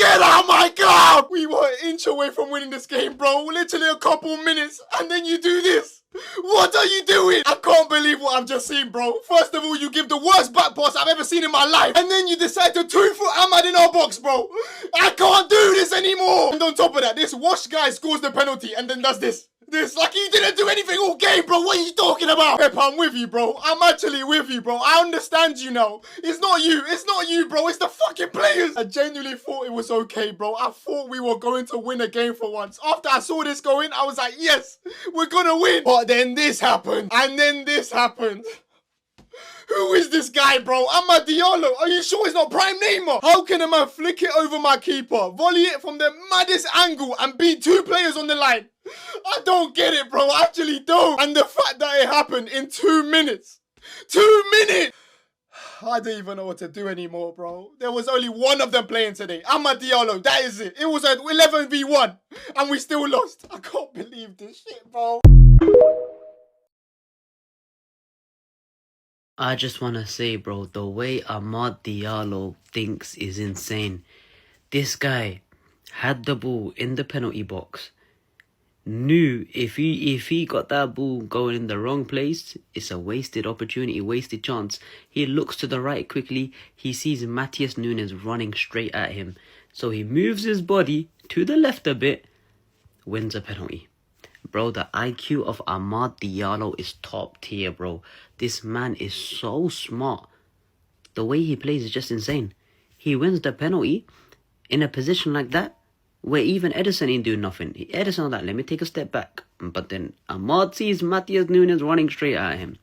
Get out my club! We were an inch away from winning this game, bro. Literally a couple minutes, and then you do this. What are you doing? I can't believe what I've just seen, bro. First of all, you give the worst back pass I've ever seen in my life, and then you decide to 2-foot Ahmad in our box, bro. I can't do this anymore. And on top of that, this Wash guy scores the penalty and then does this. Like he didn't do anything all game, bro. What are you talking about? Pep, I'm with you, bro. I'm actually with you, bro. I understand you now. It's not you, bro. It's the fucking players. I genuinely thought it was okay, bro. I thought we were going to win a game for once. After I saw this going, I was like, yes, we're gonna win. But then this happened. And then this happened. Who is this guy, bro? Amad Diallo. Are you sure it's not Prime Neymar? How can a man flick it over my keeper, volley it from the maddest angle, and beat 2 players on the line? I don't get it, bro. I actually don't. And the fact that it happened in 2 minutes. 2 minutes! I don't even know what to do anymore, bro. There was only one of them playing today. Amad Diallo. That is it. It was an 11v1. And we still lost. I can't believe this shit, bro. I just want to say, bro, the way Amad Diallo thinks is insane. This guy had the ball in the penalty box. Knew if he got that ball going in the wrong place, it's a wasted opportunity, wasted chance. He looks to the right quickly. He sees Matheus Nunes running straight at him. So he moves his body to the left a bit, wins a penalty. Bro, the IQ of Amad Diallo is top tier, bro. This man is so smart. The way he plays is just insane. He wins the penalty in a position like that, where even Ederson ain't doing nothing. Ederson on that, let me take a step back. But then Amad sees Matheus Nunes running straight at him.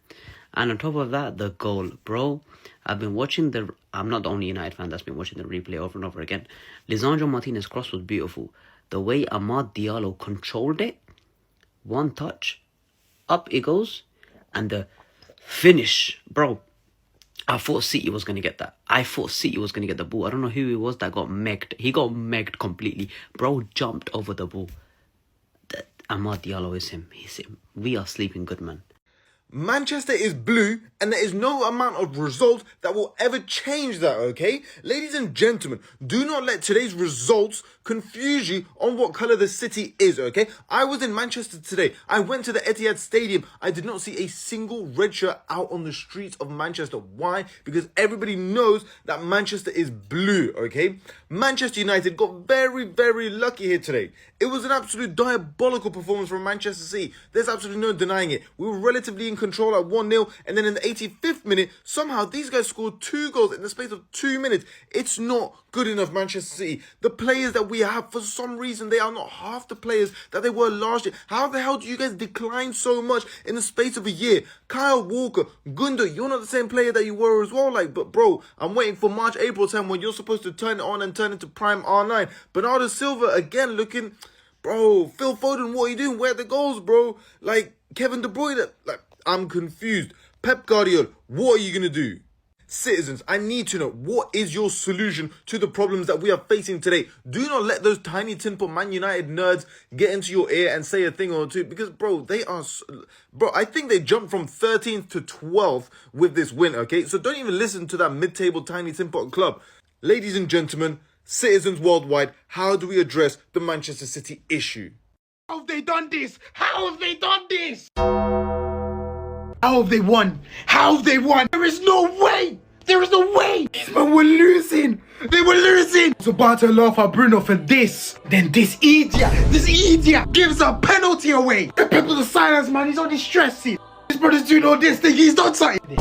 And on top of that, the goal. Bro, I've been watching I'm not the only United fan that's been watching the replay over and over again. Lisandro Martinez' cross was beautiful. The way Amad Diallo controlled it, one touch, up it goes, and the finish, bro. I thought City was going to get that. I thought City was going to get the ball. I don't know who it was that got megged. He got megged completely. Bro jumped over the ball. Amad Diallo is him. He's him. We are sleeping good, man. Manchester is blue, and there is no amount of results that will ever change that, okay? Ladies and gentlemen, do not let today's results confuse you on what colour the city is, okay? I was in Manchester today. I went to the Etihad Stadium. I did not see a single red shirt out on the streets of Manchester. Why? Because everybody knows that Manchester is blue, okay? Manchester United got very, very lucky here today. It was an absolute diabolical performance from Manchester City. There's absolutely no denying it. We were relatively in control at 1-0, and then in the 85th minute, somehow these guys scored 2 goals in the space of 2 minutes. It's not good enough, Manchester City. The players that we have, for some reason, they are not half the players that they were last year. How the hell do you guys decline so much in the space of a year? Kyle Walker, Gundo, you're not the same player that you were as well. But bro, I'm waiting for March, April time when you're supposed to turn it on and turn into prime R9. Bernardo Silva, again, looking... Bro, Phil Foden, what are you doing? Where are the goals, bro? Kevin De Bruyne, I'm confused. Pep Guardiola, what are you going to do? Citizens, I need to know, what is your solution to the problems that we are facing today? Do not let those tiny tin pot Man United nerds get into your ear and say a thing or two, because, bro, I think they jumped from 13th to 12th with this win, okay? So don't even listen to that mid-table tiny tin pot club. Ladies and gentlemen, citizens worldwide, how do we address the Manchester City issue? How have they done this? How have they done this? How have they won? How have they won? There is no way! There is no way! These men were losing! They were losing! I was about to laugh at Bruno for this. Then this idiot gives a penalty away. The people the silence, man, he's only stressing. This brother's doing all this thing, he's not saying this.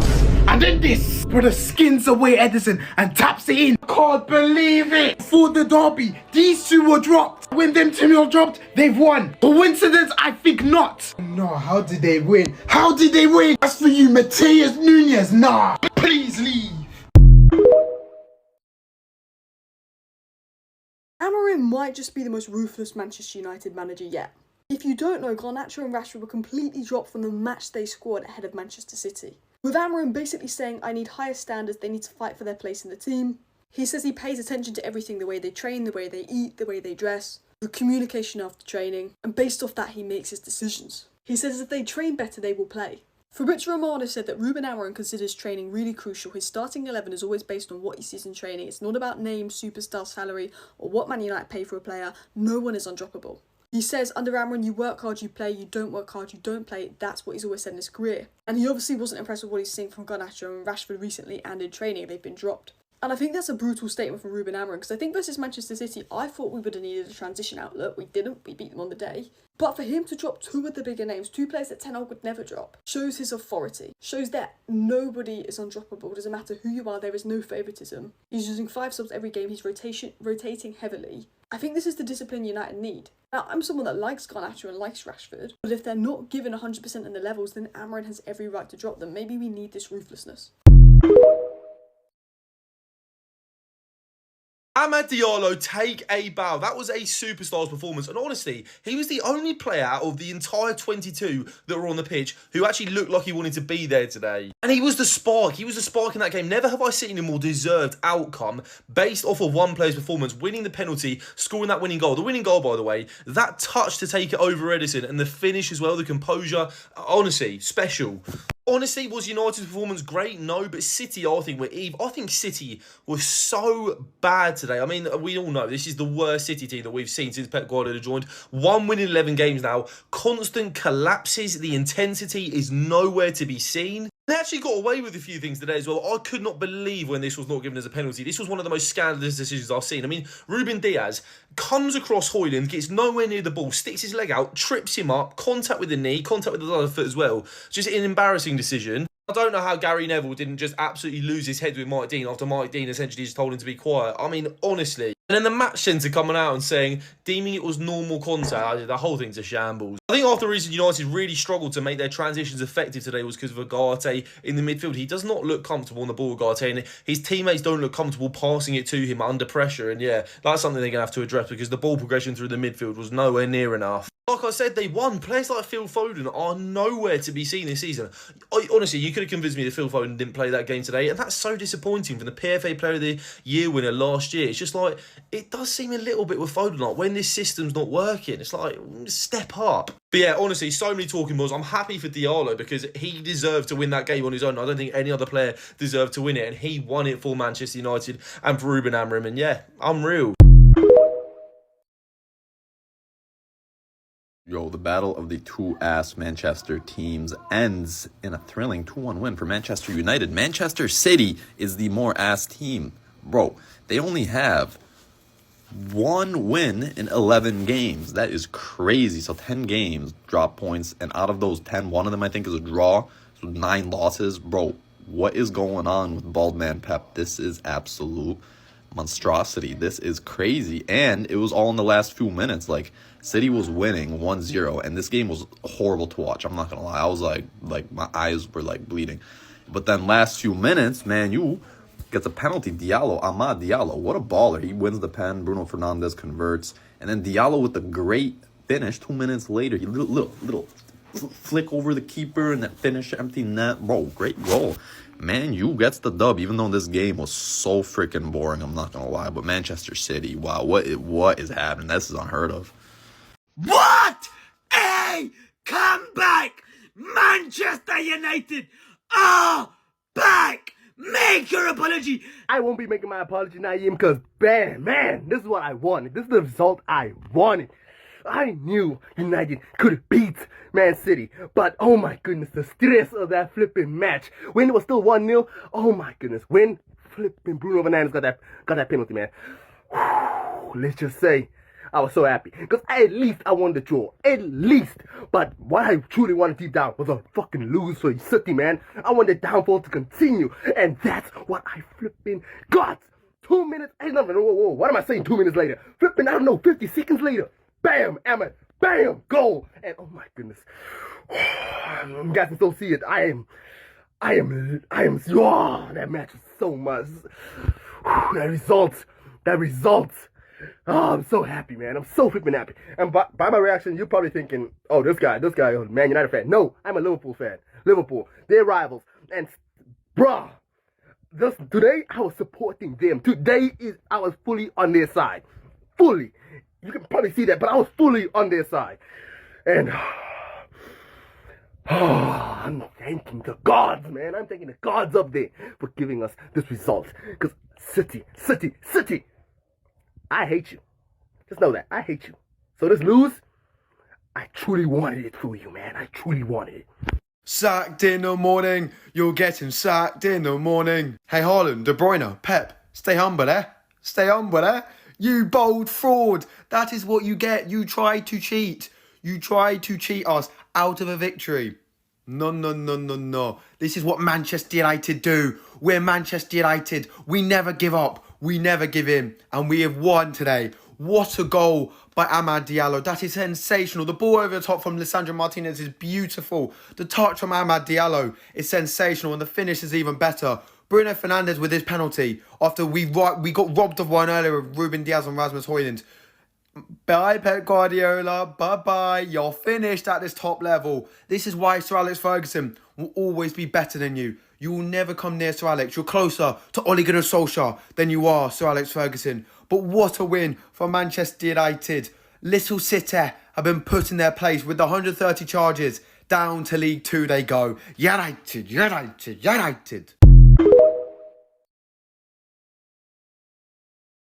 And then this brother skins away Ederson and taps it in. Can't believe it. For the derby, these two were dropped. When them two were dropped, they've won. Coincidence? I think not. No, how did they win? How did they win? As for you, Matheus Nunes, nah. Please leave. Amorim might just be the most ruthless Manchester United manager yet. If you don't know, Garnacho and Rashford were completely dropped from the matchday squad ahead of Manchester City. With Amorim basically saying, I need higher standards, they need to fight for their place in the team. He says he pays attention to everything, the way they train, the way they eat, the way they dress, the communication after training, and based off that he makes his decisions. He says if they train better, they will play. Fabrizio Romano said that Ruben Amorim considers training really crucial. His starting 11 is always based on what he sees in training. It's not about name, superstar salary, or what Man United pay for a player. No one is undroppable. He says, under Amorim, you work hard, you play, you don't work hard, you don't play. That's what he's always said in his career. And he obviously wasn't impressed with what he's seen from Garnacho and Rashford recently and in training. They've been dropped. And I think that's a brutal statement from Ruben Amorim, because I think versus Manchester City, I thought we would have needed a transition outlet. We didn't. We beat them on the day. But for him to drop two of the bigger names, two players that Ten Hag would never drop, shows his authority. Shows that nobody is undroppable. It doesn't matter who you are, there is no favouritism. He's using 5 subs every game. He's rotating heavily. I think this is the discipline United need. Now, I'm someone that likes Garnacho and likes Rashford, but if they're not given 100% in the levels, then Amorim has every right to drop them. Maybe we need this ruthlessness. Amad Diallo, take a bow. That was a superstar's performance. And honestly, he was the only player out of the entire 22 that were on the pitch who actually looked like he wanted to be there today. And he was the spark. He was the spark in that game. Never have I seen a more deserved outcome based off of one player's performance, winning the penalty, scoring that winning goal. The winning goal, by the way, that touch to take it over Edison and the finish as well, the composure. Honestly, special. Honestly, was United's performance great? No, but City, I think, were Eve. I think City was so bad today. I mean, we all know this is the worst City team that we've seen since Pep Guardiola joined. 1 win in 11 games now. Constant collapses. The intensity is nowhere to be seen. They actually got away with a few things today as well. I could not believe when this was not given as a penalty. This was one of the most scandalous decisions I've seen. I mean, Ruben Diaz comes across Højlund, gets nowhere near the ball, sticks his leg out, trips him up, contact with the knee, contact with the other foot as well. Just an embarrassing decision. I don't know how Gary Neville didn't just absolutely lose his head with Mike Dean after Mike Dean essentially just told him to be quiet. I mean, honestly. And then the match centre coming out and saying, deeming it was normal contact, the whole thing's a shambles. I think after the reason United really struggled to make their transitions effective today was because of Ugarte in the midfield. He does not look comfortable on the ball, Ugarte, and his teammates don't look comfortable passing it to him under pressure. And yeah, that's something they're going to have to address because the ball progression through the midfield was nowhere near enough. Like I said, they won. Players like Phil Foden are nowhere to be seen this season. Honestly, you could have convinced me that Phil Foden didn't play that game today, and that's so disappointing from the PFA Player of the Year winner last year. It's just like, it does seem a little bit with Foden, like when this system's not working, it's like, step up. But yeah, honestly, so many talking balls. I'm happy for Diallo because he deserved to win that game on his own. I don't think any other player deserved to win it, and he won it for Manchester United and for Ruben Amorim, and yeah, unreal. Yo, the battle of the two-ass Manchester teams ends in a thrilling 2-1 win for Manchester United. Manchester City is the more ass team. Bro, they only have 1 win in 11 games. That is crazy. So 10 games, drop points, and out of those 10, one of them I think is a draw. So 9 losses. Bro, what is going on with Baldman Pep? This is absolute monstrosity. This is crazy. And it was all in the last few minutes. Like, City was winning 1-0, and this game was horrible to watch. I'm not going to lie. I was like my eyes were like bleeding. But then last few minutes, Man U gets a penalty. Amad Diallo, what a baller. He wins the pen. Bruno Fernandes converts. And then Diallo with the great finish 2 minutes later. He little flick over the keeper and then finish empty net. Bro, great goal. Man U gets the dub, even though this game was so freaking boring. I'm not going to lie. But Manchester City, wow, what is happening? This is unheard of. What a comeback! Manchester United are back! Make your apology! I won't be making my apology, Naeem, because, man, this is what I wanted. This is the result I wanted. I knew United could beat Man City, but oh my goodness, the stress of that flipping match. When it was still 1-0, oh my goodness, when flipping Bruno Fernandes got that penalty, man. Let's just say, I was so happy, because at least I won the draw, at least. But what I truly wanted deep down was a fucking lose for City, man. I want the downfall to continue, and that's what I flipping got. 2 minutes, whoa, what am I saying 2 minutes later? Flipping, I don't know, 50 seconds later. Bam, Ahmed, bam, goal. And oh my goodness, you guys can still see it. I am, that match is so much. That result. Oh, I'm so happy, man. I'm so flipping happy. And by my reaction, you're probably thinking, oh, this guy is a Man United fan. No, I'm a Liverpool fan. Liverpool, they're rivals. And, bruh, today, I was supporting them. I was fully on their side. Fully. You can probably see that, but I was fully on their side. And I'm thanking the gods, man. I'm thanking the gods up there for giving us this result. Because City, I hate you. Just know that. I hate you. So this lose, I truly wanted it for you, man. I truly wanted it. Sacked in the morning, you're getting sacked in the morning. Hey Haaland, De Bruyne, Pep, stay humble, eh? Stay humble, eh? You bold fraud. That is what you get. You tried to cheat. You tried to cheat us out of a victory. No. This is what Manchester United do. We're Manchester United. We never give up. We never give in. And we have won today. What a goal by Amad Diallo. That is sensational. The ball over the top from Lisandro Martinez is beautiful. The touch from Amad Diallo is sensational. And the finish is even better. Bruno Fernandes with his penalty after we got robbed of one earlier with Ruben Diaz and Rasmus Højlund. Bye, Pep Guardiola. Bye-bye. You're finished at this top level. This is why Sir Alex Ferguson will always be better than you. You will never come near Sir Alex. You're closer to Ole Gunnar Solskjaer than you are Sir Alex Ferguson. But what a win for Manchester United. Little City have been put in their place with the 130 charges. Down to League 2 they go. United.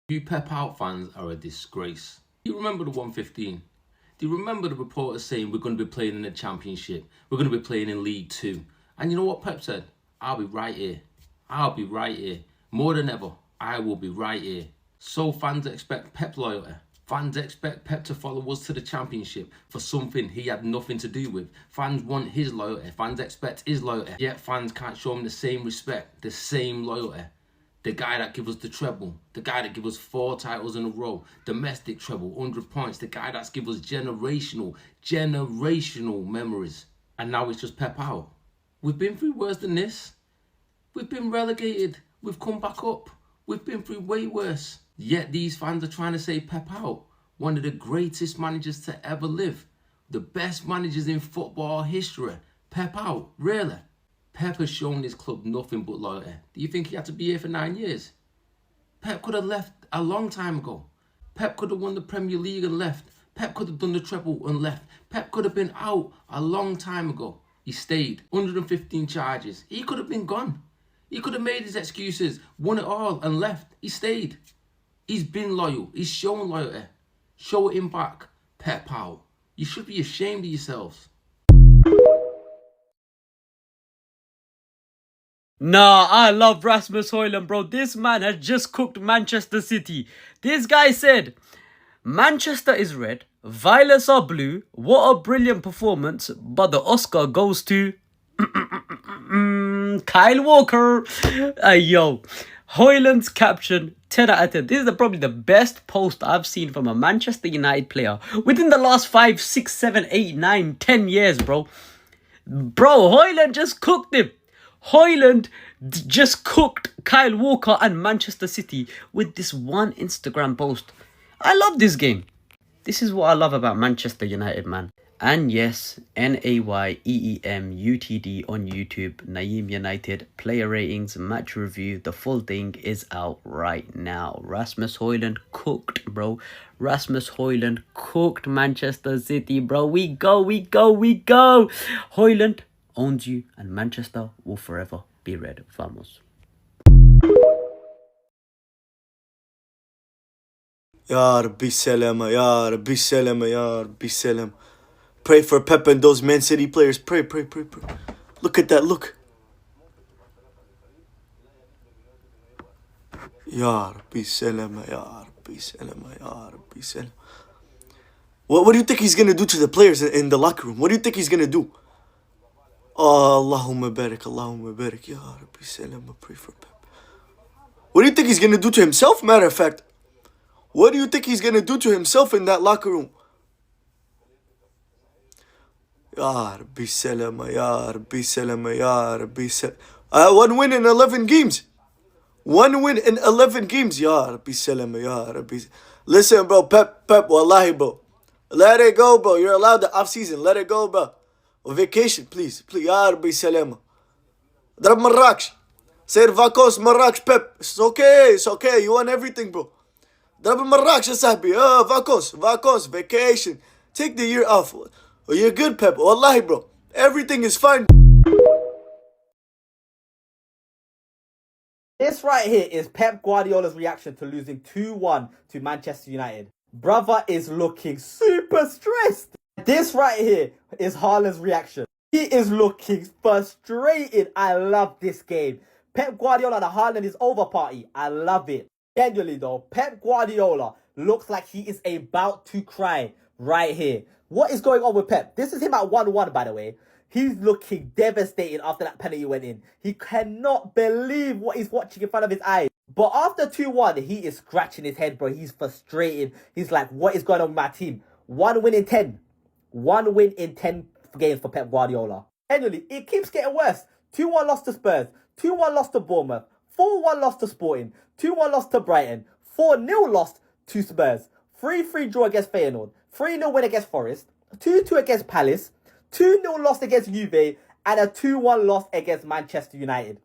You Pep out fans are a disgrace. Do you remember the 115? Do you remember the reporters saying we're going to be playing in the Championship? We're going to be playing in League 2. And you know what Pep said? I'll be right here. I'll be right here. More than ever, I will be right here. So fans expect Pep loyalty. Fans expect Pep to follow us to the Championship for something he had nothing to do with. Fans want his loyalty. Fans expect his loyalty. Yet fans can't show him the same respect, the same loyalty. The guy that gave us the treble, the guy that gave us 4 titles in a row, domestic treble, 100 points, the guy that's given us generational memories. And now it's just Pep out. We've been through worse than this. We've been relegated. We've come back up. We've been through way worse. Yet these fans are trying to say Pep out. One of the greatest managers to ever live. The best managers in football history. Pep out. Really? Pep has shown his club nothing but loyalty. Do you think he had to be here for 9 years? Pep could have left a long time ago. Pep could have won the Premier League and left. Pep could have done the treble and left. Pep could have been out a long time ago. He stayed. 115 charges. He could have been gone. He could have made his excuses, won it all and left. He stayed. He's been loyal. He's shown loyalty. Show him back. Pep out. You should be ashamed of yourselves. Nah, I love Rasmus Højlund, bro. This man has just cooked Manchester City. This guy said, Manchester is red, violets are blue. What a brilliant performance. But the Oscar goes to Kyle Walker. Yo, Højlund's caption, 10 out of 10. This is probably the best post I've seen from a Manchester United player within the last 5, 6, 7, 8, 9, 10 years, bro. Bro, Højlund just cooked him. Højlund just cooked Kyle Walker and Manchester City with this one Instagram post. I love this game. This is what I love about Manchester United, man. And yes, NAYEEMUTD on YouTube, Naeem United, player ratings, match review, the full thing is out right now. Rasmus Højlund cooked, bro. Rasmus Højlund cooked Manchester City, bro. We go. Højlund owns you and Manchester will forever be red. Vamos. Ya Rabbi Salama, Ya Rabbi Salama, Ya Rabbi Salama. Pray for Pep and those Man City players. Pray. Look at that, look. Ya Rabbi Salama, Ya Rabbi Salama, Ya Rabbi Salama. What do you think he's going to do to the players in the locker room? What do you think he's going to do? Oh, Allahumma barik, Ya Rabbi Salama, pray for Pep. What do you think he's going to do to himself, matter of fact? What do you think he's going to do to himself in that locker room? Ya Rabbi Salama, Ya Rabbi Salama, Ya Rabbi Salama. 1 win in 11 games. 1 win in 11 games. Ya Rabbi Salama, Ya Rabbi. Listen, bro, Pep, wallahi, bro. Let it go, bro. You're allowed the off-season. Let it go, bro. Vacation, please. Ya Rabbi Salama. Drab Marrakech. Say Vakos, Marrakech, Pep. It's okay. You won everything, bro. Drab Marrakech, Sahbi. Vakos, vacation. Take the year off. You're good, Pep. Wallahi, bro. Everything is fine. This right here is Pep Guardiola's reaction to losing 2-1 to Manchester United. Brother is looking super stressed. This right here is Haaland's reaction. He is looking frustrated. I love this game. Pep Guardiola and Haaland is over party. I love it. Genuinely though, Pep Guardiola looks like he is about to cry right here. What is going on with Pep? This is him at 1-1, by the way. He's looking devastated after that penalty went in. He cannot believe what he's watching in front of his eyes. But after 2-1, he is scratching his head, bro. He's frustrated. He's like, what is going on with my team? 1 win in 10. 1 win in 10 games for Pep Guardiola. Anyway, it keeps getting worse. 2-1 loss to Spurs. 2-1 loss to Bournemouth. 4-1 loss to Sporting. 2-1 loss to Brighton. 4-0 loss to Spurs. 3-3 draw against Feyenoord. 3-0 win against Forest. 2-2 against Palace. 2-0 loss against Juve. And a 2-1 loss against Manchester United.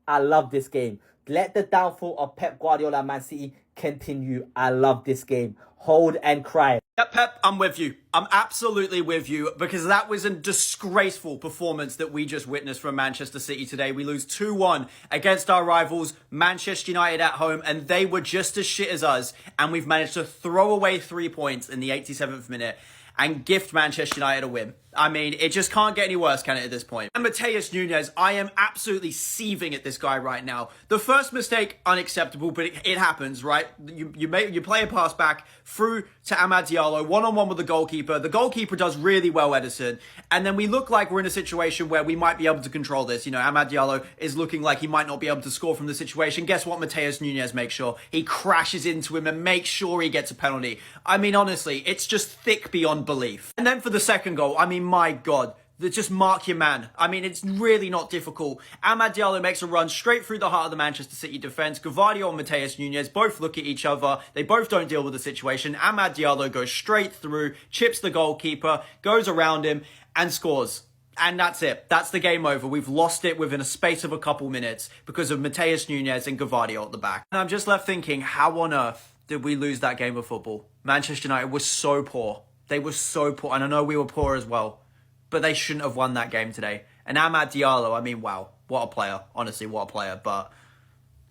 I love this game. Let the downfall of Pep Guardiola and Man City continue. I love this game. Hold and cry. Yep, Pep, I'm with you. I'm absolutely with you because that was a disgraceful performance that we just witnessed from Manchester City today. We lose 2-1 against our rivals, Manchester United at home, and they were just as shit as us. And we've managed to throw away 3 points in the 87th minute and gift Manchester United a win. I mean, it just can't get any worse, can it, at this point? And Matheus Nunes, I am absolutely seething at this guy right now. The first mistake, unacceptable, but it happens, right? You play a pass back through to Amad Diallo, one-on-one with the goalkeeper. The goalkeeper does really well, Edison. And then we look like we're in a situation where we might be able to control this. You know, Amad Diallo is looking like he might not be able to score from the situation. Guess what? Matheus Nunes makes sure. He crashes into him and makes sure he gets a penalty. I mean, honestly, it's just thick beyond belief. And then for the second goal, I mean, my God, just mark your man. I mean, it's really not difficult. Amad Diallo makes a run straight through the heart of the Manchester City defence. Gvardiol and Matheus Nunes both look at each other. They both don't deal with the situation. Amad Diallo goes straight through, chips the goalkeeper, goes around him, and scores. And that's it. That's the game over. We've lost it within a space of a couple minutes because of Matheus Nunes and Gvardiol at the back. And I'm just left thinking, how on earth did we lose that game of football? Manchester United was so poor. They were so poor, and I know we were poor as well, but they shouldn't have won that game today. And Amad Diallo, I mean, wow, what a player. Honestly, what a player, but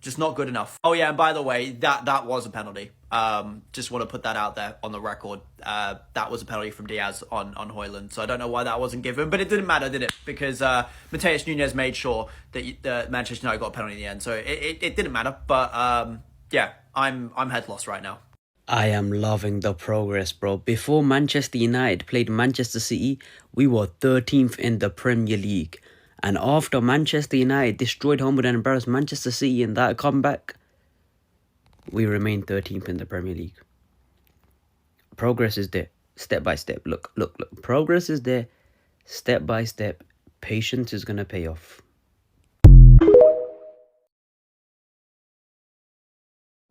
just not good enough. Oh yeah, and by the way, that was a penalty. Just want to put that out there on the record. That was a penalty from Diaz on Højlund, so I don't know why that wasn't given, but it didn't matter, did it? Because Matheus Nunes made sure that Manchester United got a penalty in the end, so it didn't matter. But yeah, I'm head lost right now. I am loving the progress, bro. Before Manchester United played Manchester City, we were 13th in the Premier League. And after Manchester United destroyed home and embarrassed Manchester City in that comeback, we remain 13th in the Premier League. Progress is there, step by step. Look. Progress is there, step by step. Patience is going to pay off.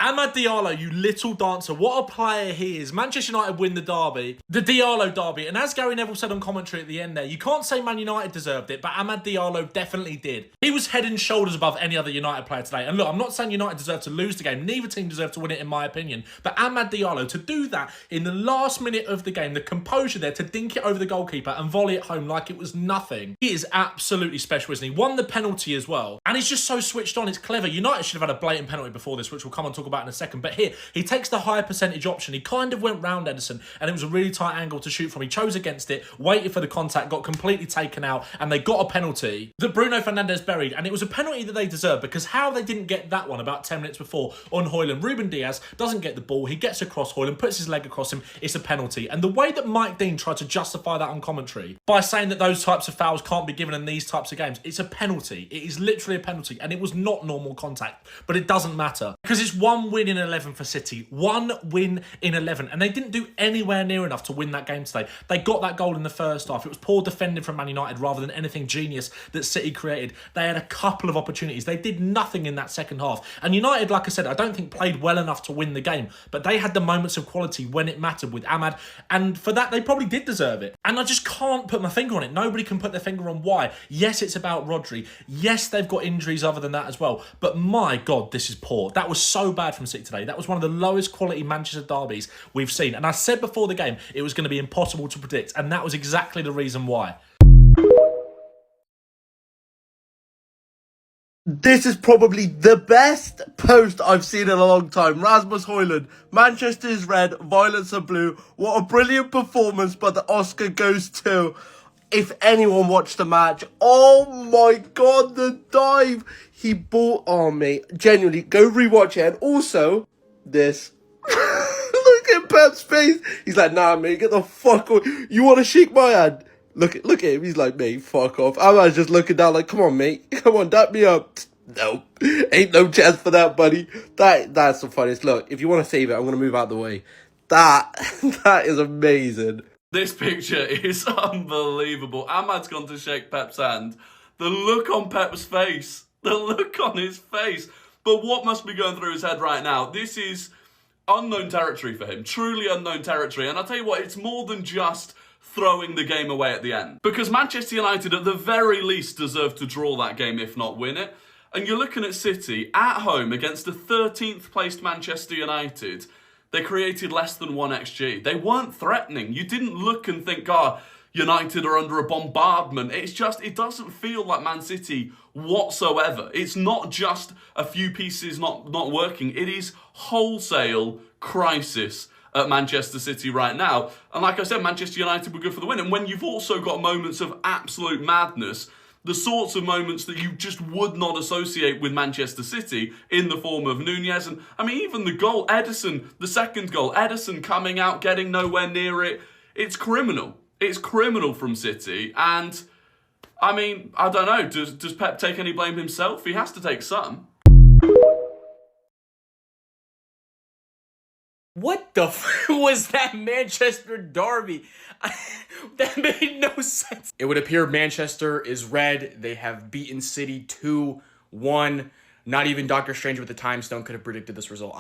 Amad Diallo, you little dancer. What a player he is. Manchester United win the derby. The Diallo derby. And as Gary Neville said on commentary at the end there, you can't say Man United deserved it, but Amad Diallo definitely did. He was head and shoulders above any other United player today. And look, I'm not saying United deserved to lose the game. Neither team deserved to win it, in my opinion. But Amad Diallo, to do that in the last minute of the game, the composure there to dink it over the goalkeeper and volley it home like it was nothing. He is absolutely special, isn't he? Won the penalty as well. And he's just so switched on. It's clever. United should have had a blatant penalty before this, which we'll come and talk about in a second. But here, he takes the higher percentage option. He kind of went round Edison, and it was a really tight angle to shoot from. He chose against it, waited for the contact, got completely taken out, and they got a penalty that Bruno Fernandes buried. And it was a penalty that they deserved, because how they didn't get that one about 10 minutes before on Højlund. Ruben Diaz doesn't get the ball. He gets across Højlund, puts his leg across him. It's a penalty. And the way that Mike Dean tried to justify that on commentary by saying that those types of fouls can't be given in these types of games, it's a penalty. It is literally a penalty, and it was not normal contact. But it doesn't matter, because it's 1 win in 11 for City. 1 win in 11. And they didn't do anywhere near enough to win that game today. They got that goal in the first half. It was poor defending from Man United rather than anything genius that City created. They had a couple of opportunities. They did nothing in that second half. And United, like I said, I don't think played well enough to win the game. But they had the moments of quality when it mattered with Amad. And for that, they probably did deserve it. And I just can't put my finger on it. Nobody can put their finger on why. Yes, it's about Rodri. Yes, they've got injuries other than that as well. But my God, this is poor. That was so bad from City today. That was one of the lowest quality Manchester derbies we've seen. And I said before the game, it was going to be impossible to predict. And that was exactly the reason why. This is probably the best post I've seen in a long time. Rasmus Højlund, Manchester is red, Violets are blue. What a brilliant performance, but the Oscar goes to, if anyone watched the match, oh my god, the dive he bought on me. Genuinely, go rewatch it. And also, this. Look at Pep's face. He's like, nah, mate, get the fuck away. You want to shake my hand? Look at him. He's like, mate, fuck off. I was just looking down like, come on, mate. Come on, dap me up. No, ain't no chance for that, buddy. That's the funniest. Look, if you want to save it, I'm going to move out the way. That is amazing. This picture is unbelievable. Ahmad's gone to shake Pep's hand. The look on Pep's face. The look on his face. But what must be going through his head right now? This is unknown territory for him. Truly unknown territory. And I'll tell you what, it's more than just throwing the game away at the end. Because Manchester United, at the very least, deserve to draw that game, if not win it. And you're looking at City at home against the 13th placed Manchester United. They created less than 1 XG. They weren't threatening. You didn't look and think, United are under a bombardment. It's just, it doesn't feel like Man City whatsoever. It's not just a few pieces not working. It is wholesale crisis at Manchester City right now. And like I said, Manchester United were good for the win. And when you've also got moments of absolute madness, the sorts of moments that you just would not associate with Manchester City in the form of Nunez. And I mean, even the goal, Ederson, the second goal, Ederson coming out, getting nowhere near it. It's criminal. It's criminal from City. And I mean, I don't know. Does Pep take any blame himself? He has to take some. What the was that Manchester derby? That made no sense. It would appear Manchester is red. They have beaten City 2-1. Not even Doctor Strange with the time stone could have predicted this result.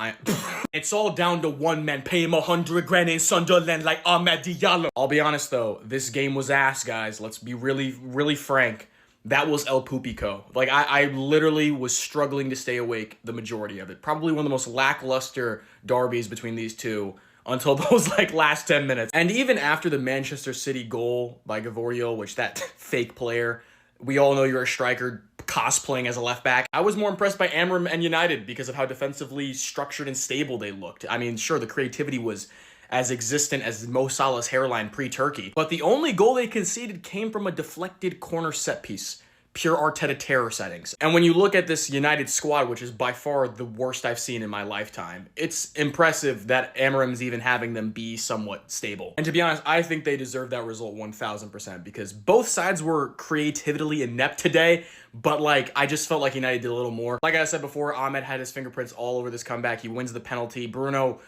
It's all down to one man. Pay him 100 grand in Sunderland like Ahmed Diallo. I'll be honest though, this game was ass, guys. Let's be really frank. That was El Pupico. Like, I literally was struggling to stay awake the majority of it. Probably one of the most lackluster derbies between these two until those, last 10 minutes. And even after the Manchester City goal by Gavorio, which that fake player, we all know you're a striker cosplaying as a left back. I was more impressed by Amorim and United because of how defensively structured and stable they looked. I mean, sure, the creativity was as existent as Mo Salah's hairline pre-Turkey. But the only goal they conceded came from a deflected corner set piece. Pure Arteta terror settings. And when you look at this United squad, which is by far the worst I've seen in my lifetime, it's impressive that Amorim's even having them be somewhat stable. And to be honest, I think they deserve that result 1000% because both sides were creatively inept today, but I just felt like United did a little more. Like I said before, Ahmed had his fingerprints all over this comeback. He wins the penalty. Bruno,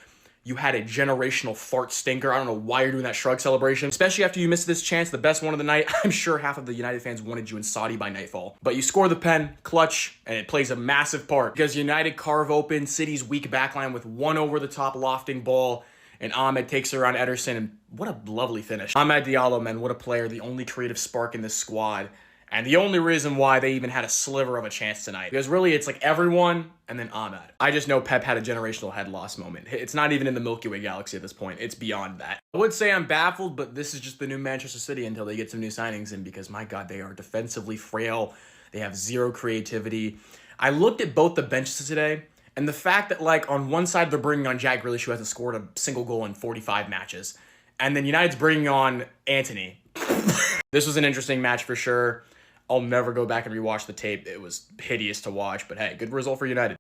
you had a generational fart stinker. I don't know why you're doing that shrug celebration, especially after you missed this chance, the best one of the night. I'm sure half of the United fans wanted you in Saudi by nightfall. But you score the pen, clutch, and it plays a massive part because United carve open City's weak backline with one over-the-top lofting ball, and Ahmed takes it around Ederson, and what a lovely finish. Ahmed Diallo, man, what a player, the only creative spark in this squad. And the only reason why they even had a sliver of a chance tonight. Because really, it's everyone and then Ahmed. I just know Pep had a generational head loss moment. It's not even in the Milky Way galaxy at this point. It's beyond that. I would say I'm baffled, but this is just the new Manchester City until they get some new signings in because, my God, they are defensively frail. They have zero creativity. I looked at both the benches today, and the fact that, on one side they're bringing on Jack Grealish, who hasn't scored a single goal in 45 matches, and then United's bringing on Antony. This was an interesting match for sure. I'll never go back and rewatch the tape. It was hideous to watch, but hey, good result for United.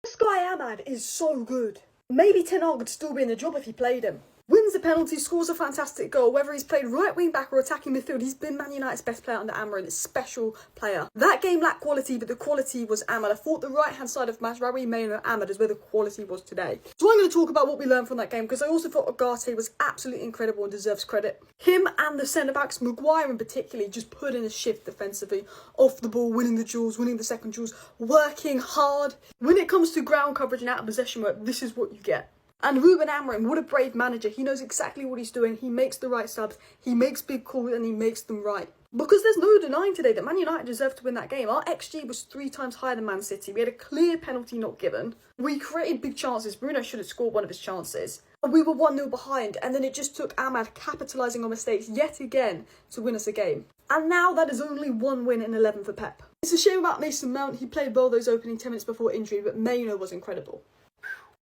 This guy Ahmad is so good. Maybe Ten Hag would still be in the job if he played him. Wins the penalty, scores a fantastic goal. Whether he's played right wing back or attacking midfield, he's been Man United's best player under Amorim, a special player. That game lacked quality, but the quality was Ahmad. I thought the right-hand side of Mazraoui, Maino, Ahmad is where the quality was today. So I'm going to talk about what we learned from that game, because I also thought Ugarte was absolutely incredible and deserves credit. Him and the centre-backs, Maguire in particular, just put in a shift defensively, off the ball, winning the duels, winning the second duels, working hard. When it comes to ground coverage and out of possession work, this is what you get. And Ruben Amorim, what a brave manager. He knows exactly what he's doing. He makes the right subs, he makes big calls, and he makes them right. Because there's no denying today that Man United deserved to win that game. Our XG was 3 times higher than Man City. We had a clear penalty not given. We created big chances. Bruno should have scored one of his chances. And we were 1-0 behind, and then it just took Ahmad capitalising on mistakes yet again to win us a game. And now that is only 1 win in 11 for Pep. It's a shame about Mason Mount. He played well those opening 10 minutes before injury, but Maino was incredible.